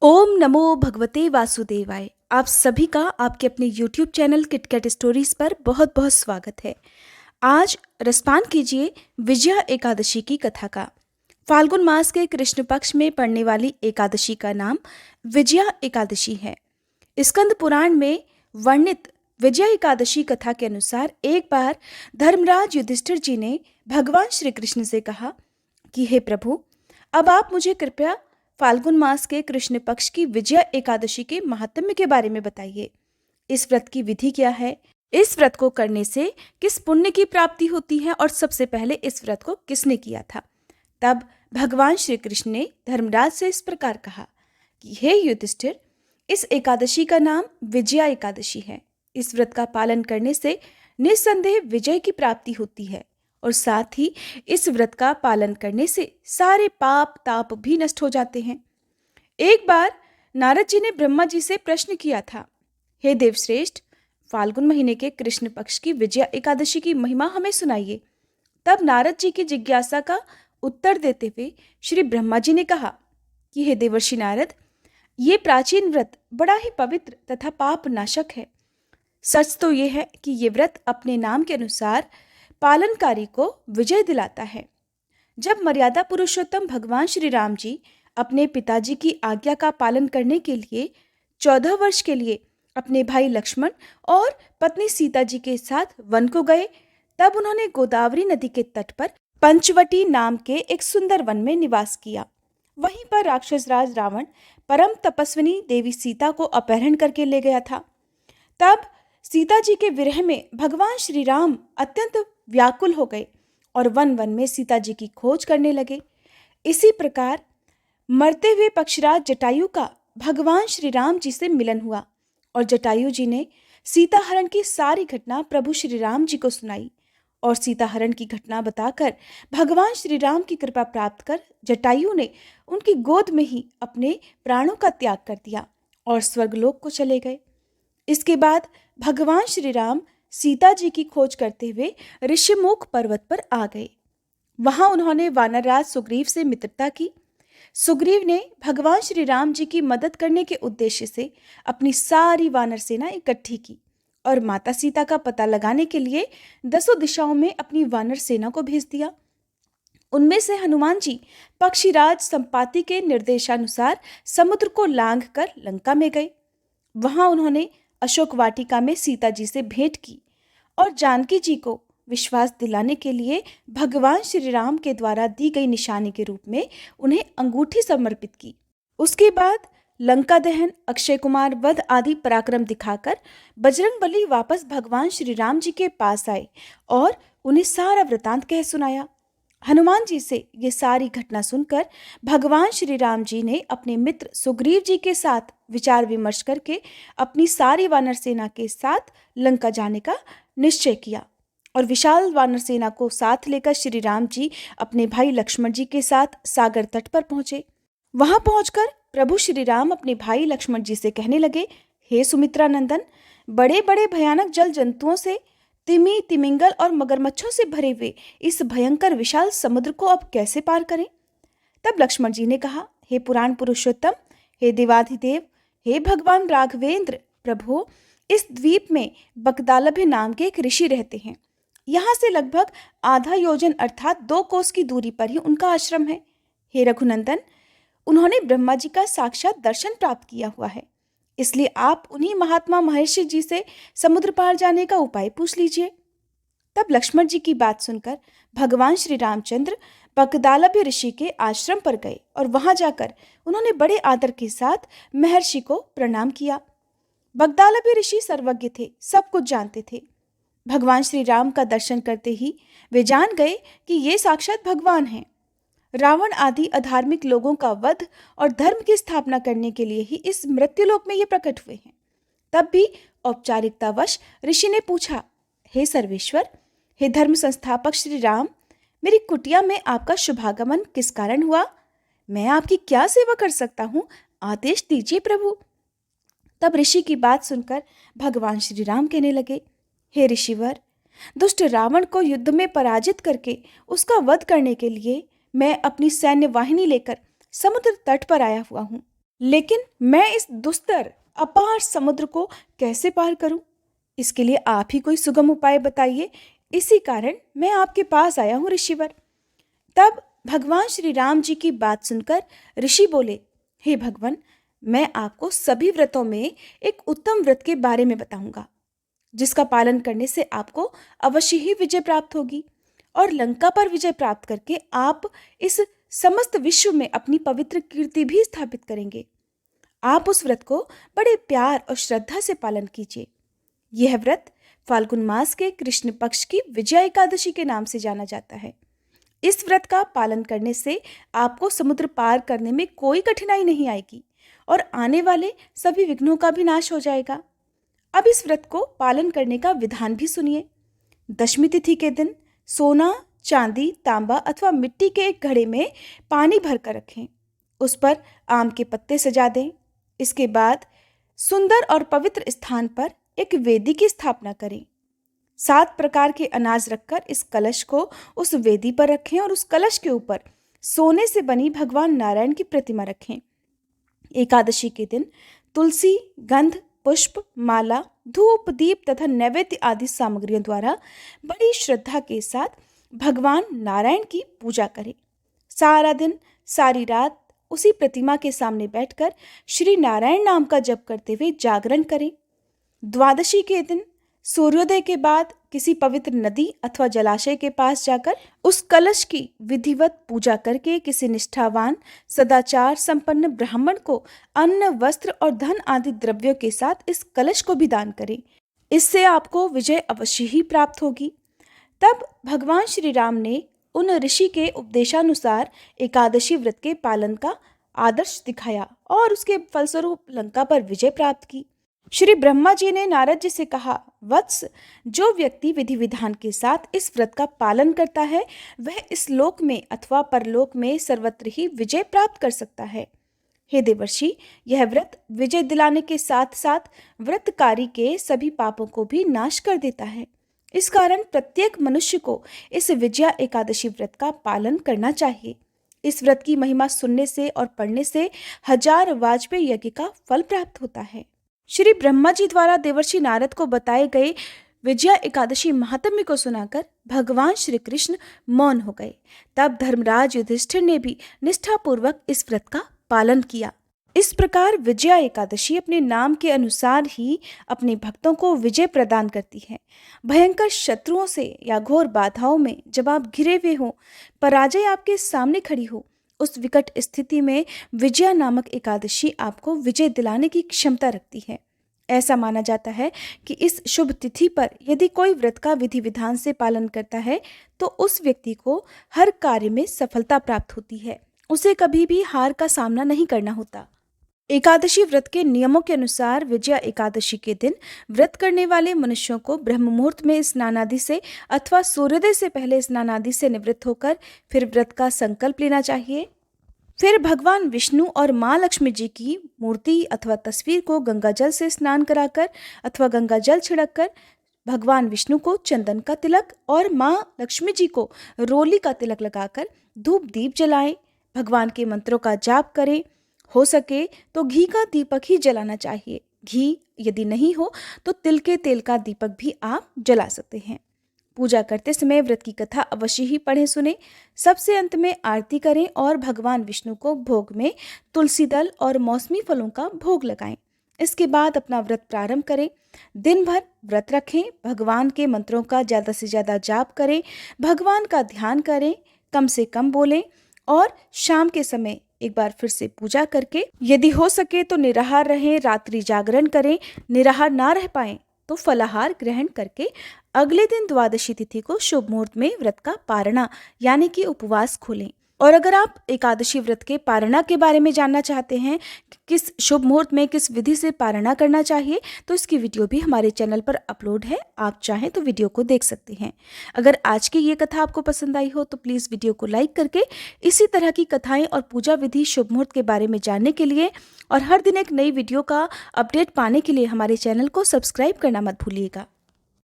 ओम नमो भगवते वासुदेवाय। आप सभी का आपके अपने YouTube चैनल किटकैट स्टोरीज पर बहुत बहुत स्वागत है। आज रसपान कीजिए विजया एकादशी की कथा का। फाल्गुन मास के कृष्ण पक्ष में पड़ने वाली एकादशी का नाम विजया एकादशी है। स्कंद पुराण में वर्णित विजया एकादशी कथा के अनुसार एक बार धर्मराज युधिष्ठिर जी ने भगवान श्री कृष्ण से कहा कि हे प्रभु, अब आप मुझे कृपया फाल्गुन मास के कृष्ण पक्ष की विजया एकादशी के महात्म्य के बारे में बताइए। इस व्रत की विधि क्या है? इस व्रत को करने से किस पुण्य की प्राप्ति होती है और सबसे पहले इस व्रत को किसने किया था? तब भगवान श्री कृष्ण ने धर्मराज से इस प्रकार कहा कि हे युधिष्ठिर, इस एकादशी का नाम विजया एकादशी है। इस व्रत का पालन करने से निस्संदेह विजय की प्राप्ति होती है और साथ ही इस व्रत का पालन करने से सारे पाप ताप भी नष्ट हो जाते हैं। एक बार नारद जी ने ब्रह्मा जी से प्रश्न किया था, हे देवश्रेष्ठ, फाल्गुन महीने के कृष्ण पक्ष की विजया एकादशी की महिमा हमें सुनाइए। तब नारद जी की जिज्ञासा का उत्तर देते हुए श्री ब्रह्मा जी ने कहा कि हे देवर्षि नारद, ये प्राचीन व्रत बड़ा ही पवित्र तथा पाप नाशक है। सच तो ये है कि ये व्रत अपने नाम के अनुसार पालनकारी को विजय दिलाता है। जब मर्यादा पुरुषोत्तम भगवान श्री राम जी अपने पिताजी की आज्ञा का पालन करने के लिए 14 वर्ष के लिए अपने भाई लक्ष्मण और पत्नी सीता जी के साथ वन को गए, तब उन्होंने गोदावरी नदी के तट पर पंचवटी नाम के एक सुंदर वन में निवास किया। वहीं पर राक्षस राज रावण परम तपस्विनी देवी सीता को अपहरण करके ले गया था। तब सीता जी के विरह में भगवान श्री राम अत्यंत व्याकुल हो गए और वन वन में सीता जी की खोज करने लगे। इसी प्रकार मरते हुए पक्षीराज जटायु का भगवान श्री राम जी से मिलन हुआ और जटायु जी ने सीता हरण की सारी घटना प्रभु श्री राम जी को सुनाई और सीता हरण की घटना बताकर भगवान श्री राम की कृपा प्राप्त कर जटायु ने उनकी गोद में ही अपने प्राणों का त्याग कर दिया और स्वर्गलोक को चले गए। इसके बाद भगवान श्री राम सीता जी की खोज करते हुए ऋषिमुख पर्वत पर आ गए। वहां उन्होंने वानरराज सुग्रीव से मित्रता की। सुग्रीव ने भगवान श्री राम जी की मदद करने के उद्देश्य से अपनी सारी वानर सेना इकट्ठी की और माता सीता का पता लगाने के लिए 10 दिशाओं में अपनी वानर सेना को भेज दिया। उनमें से हनुमान जी पक्षीराज संपाति के निर्देशानुसार समुद्र को लांघकर लंका में गए। वहां उन्होंने अशोक वाटिका में सीता जी से भेंट की और जानकी जी को विश्वास दिलाने के लिए भगवान श्री राम के द्वारा दी गई निशानी के रूप में उन्हें अंगूठी समर्पित की। उसके बाद लंका दहन, अक्षय कुमार वध आदि पराक्रम दिखाकर बजरंगबली वापस भगवान श्री राम जी के पास आए और उन्हें सारा वृतांत कह सुनाया। हनुमान जी से ये सारी घटना सुनकर भगवान श्री राम जी ने अपने मित्र सुग्रीव जी के साथ विचार विमर्श करके अपनी सारी वानर सेना के साथ लंका जाने का निश्चय किया और विशाल वानर सेना को साथ लेकर श्री राम जी अपने भाई लक्ष्मण जी के साथ सागर तट पर पहुंचे। वहां पहुंचकर प्रभु श्री राम अपने भाई लक्ष्मण जी से कहने लगे, हे सुमित्रा नंदन, बड़े बड़े भयानक जल जंतुओं से, तिमी तिमिंगल और मगरमच्छों से भरे हुए इस भयंकर विशाल समुद्र को अब कैसे पार करें? तब लक्ष्मण जी ने कहा, हे पुराण पुरुषोत्तम, हे देवाधिदेव, हे भगवान राघवेंद्र, प्रभु, इस द्वीप में बकदालभ्य नाम के एक ऋषि रहते हैं। यहाँ से लगभग आधा योजन अर्थात 2 कोस की दूरी पर ही उनका आश्रम है। हे रघुनंदन, उन्होंने ब्रह्मा जी का साक्षात दर्शन प्राप्त किया हुआ है, इसलिए आप उन्हीं महात्मा महर्षि जी से समुद्र पार जाने का उपाय पूछ लीजिए। तब लक्ष्मण जी की बात सुनकर भगवान श्री रामचंद्र बकदालभ्य ऋषि के आश्रम पर गए और वहां जाकर उन्होंने बड़े आदर के साथ महर्षि को प्रणाम किया। बकदालभ्य ऋषि सर्वज्ञ थे, सब कुछ जानते थे। भगवान श्री राम का दर्शन करते ही वे जान गए कि ये साक्षात भगवान हैं। रावण आदि अधार्मिक लोगों का वध और धर्म की स्थापना करने के लिए ही इस मृत्युलोक में ये प्रकट हुए हैं। तब भी औपचारिकतावश ऋषि ने पूछा, हे सर्वेश्वर, हे धर्म संस्थापक श्री राम, मेरी कुटिया में आपका शुभागमन किस कारण हुआ? मैं आपकी क्या सेवा कर सकता हूँ? आदेश दीजिए प्रभु। तब ऋषि की बात सुनकर भगवान श्री राम कहने लगे, हे ऋषिवर, दुष्ट रावण को युद्ध में पराजित करके उसका वध करने के लिए मैं अपनी सैन्य वाहिनी लेकर समुद्र तट पर आया हुआ हूँ। लेकिन मैं इस दुस्तर अपार समुद्र को कैसे पार करूं? इसके लिए आप ही कोई सुगम उपाय बताइए। इसी कारण मैं आपके पास आया हूं ऋषिवर। तब भगवान श्री राम जी की बात सुनकर ऋषि बोले, हे भगवान, मैं आपको सभी व्रतों में एक उत्तम व्रत के बारे में बताऊंगा, जिसका पालन करने से आपको अवश्य ही विजय प्राप्त होगी और लंका पर विजय प्राप्त करके आप इस समस्त विश्व में अपनी पवित्र कीर्ति भी स्थापित करेंगे। आप उस व्रत को बड़े प्यार और श्रद्धा से पालन कीजिए। यह व्रत फाल्गुन मास के कृष्ण पक्ष की विजया एकादशी के नाम से जाना जाता है। इस व्रत का पालन करने से आपको समुद्र पार करने में कोई कठिनाई नहीं आएगी और आने वाले सभी विघ्नों का भी नाश हो जाएगा। अब इस व्रत को पालन करने का विधान भी सुनिए। दशमी तिथि के दिन सोना, चांदी, तांबा अथवा मिट्टी के एक घड़े में पानी भरकर रखें। उस पर आम के पत्ते सजा दें। इसके बाद सुंदर और पवित्र स्थान पर एक वेदी की स्थापना करें। 7 प्रकार के अनाज रखकर इस कलश को उस वेदी पर रखें और उस कलश के ऊपर सोने से बनी भगवान नारायण की प्रतिमा रखें। एकादशी के दिन तुलसी, गंध, पुष्प, माला, धूप, दीप तथा नैवेद्य आदि सामग्रियों द्वारा बड़ी श्रद्धा के साथ भगवान नारायण की पूजा करें। सारा दिन, सारी रात उसी प्रतिमा के सामने बैठकर श्री नारायण नाम का जप करते हुए जागरण करें। द्वादशी के दिन सूर्योदय के बाद किसी पवित्र नदी अथवा जलाशय के पास जाकर उस कलश की विधिवत पूजा करके किसी निष्ठावान, सदाचार संपन्न ब्राह्मण को अन्न, वस्त्र और धन आदि द्रव्यों के साथ इस कलश को भी दान करें। इससे आपको विजय अवश्य ही प्राप्त होगी। तब भगवान श्री राम ने उन ऋषि के उपदेशानुसार एकादशी व्रत के पालन का आदर्श दिखाया और उसके फलस्वरूप लंका पर विजय प्राप्त की। श्री ब्रह्मा जी ने नारद जी से कहा, वत्स, जो व्यक्ति विधि विधान के साथ इस व्रत का पालन करता है वह इस लोक में अथवा परलोक में सर्वत्र ही विजय प्राप्त कर सकता है। हे देवर्षि, यह व्रत विजय दिलाने के साथ साथ व्रतकारी के सभी पापों को भी नाश कर देता है। इस कारण प्रत्येक मनुष्य को इस विजया एकादशी व्रत का पालन करना चाहिए। इस व्रत की महिमा सुनने से और पढ़ने से 1000 वाजपेयी यज्ञ का फल प्राप्त होता है। श्री ब्रह्मा जी द्वारा देवर्षि नारद को बताए गए विजया एकादशी महात्म्य को सुनाकर भगवान श्री कृष्ण मौन हो गए। तब धर्मराज युधिष्ठिर ने भी निष्ठापूर्वक इस व्रत का पालन किया। इस प्रकार विजया एकादशी अपने नाम के अनुसार ही अपने भक्तों को विजय प्रदान करती है। भयंकर शत्रुओं से या घोर बाधाओं में जब आप घिरे हुए हो, पराजय आपके सामने खड़ी हो, उस विकट स्थिति में विजया नामक एकादशी आपको विजय दिलाने की क्षमता रखती है। ऐसा माना जाता है कि इस शुभ तिथि पर यदि कोई व्रत का विधि विधान से पालन करता है तो उस व्यक्ति को हर कार्य में सफलता प्राप्त होती है। उसे कभी भी हार का सामना नहीं करना होता। एकादशी व्रत के नियमों के अनुसार विजया एकादशी के दिन व्रत करने वाले मनुष्यों को ब्रह्म मुहूर्त में स्नान आदि से अथवा सूर्योदय से पहले स्नान आदि से निवृत्त होकर फिर व्रत का संकल्प लेना चाहिए। फिर भगवान विष्णु और माँ लक्ष्मी जी की मूर्ति अथवा तस्वीर को गंगा जल से स्नान कराकर अथवा गंगा जल छिड़ककर भगवान विष्णु को चंदन का तिलक और माँ लक्ष्मी जी को रोली का तिलक लगाकर धूप दीप जलाएं। भगवान के मंत्रों का जाप करें। हो सके तो घी का दीपक ही जलाना चाहिए। घी यदि नहीं हो तो तिल के तेल का दीपक भी आप जला सकते हैं। पूजा करते समय व्रत की कथा अवश्य ही पढ़ें सुने। सबसे अंत में आरती करें और भगवान विष्णु को भोग में तुलसी दल और मौसमी फलों का भोग लगाएं। इसके बाद अपना व्रत प्रारंभ करें। दिन भर व्रत रखें। भगवान के मंत्रों का ज़्यादा से ज़्यादा जाप करें। भगवान का ध्यान करें, कम से कम बोलें और शाम के समय एक बार फिर से पूजा करके यदि हो सके तो निराहार रहें, रात्रि जागरण करें। निराहार ना रह पाएं तो फलाहार ग्रहण करके अगले दिन द्वादशी तिथि को शुभ मुहूर्त में व्रत का पारणा यानी कि उपवास खोलें। और अगर आप एकादशी व्रत के पारणा के बारे में जानना चाहते हैं कि किस शुभ मुहूर्त में किस विधि से पारणा करना चाहिए तो इसकी वीडियो भी हमारे चैनल पर अपलोड है। आप चाहें तो वीडियो को देख सकते हैं। अगर आज की ये कथा आपको पसंद आई हो तो प्लीज़ वीडियो को लाइक करके इसी तरह की कथाएं और पूजा विधि शुभ मुहूर्त के बारे में जानने के लिए और हर दिन एक नई वीडियो का अपडेट पाने के लिए हमारे चैनल को सब्सक्राइब करना मत भूलिएगा।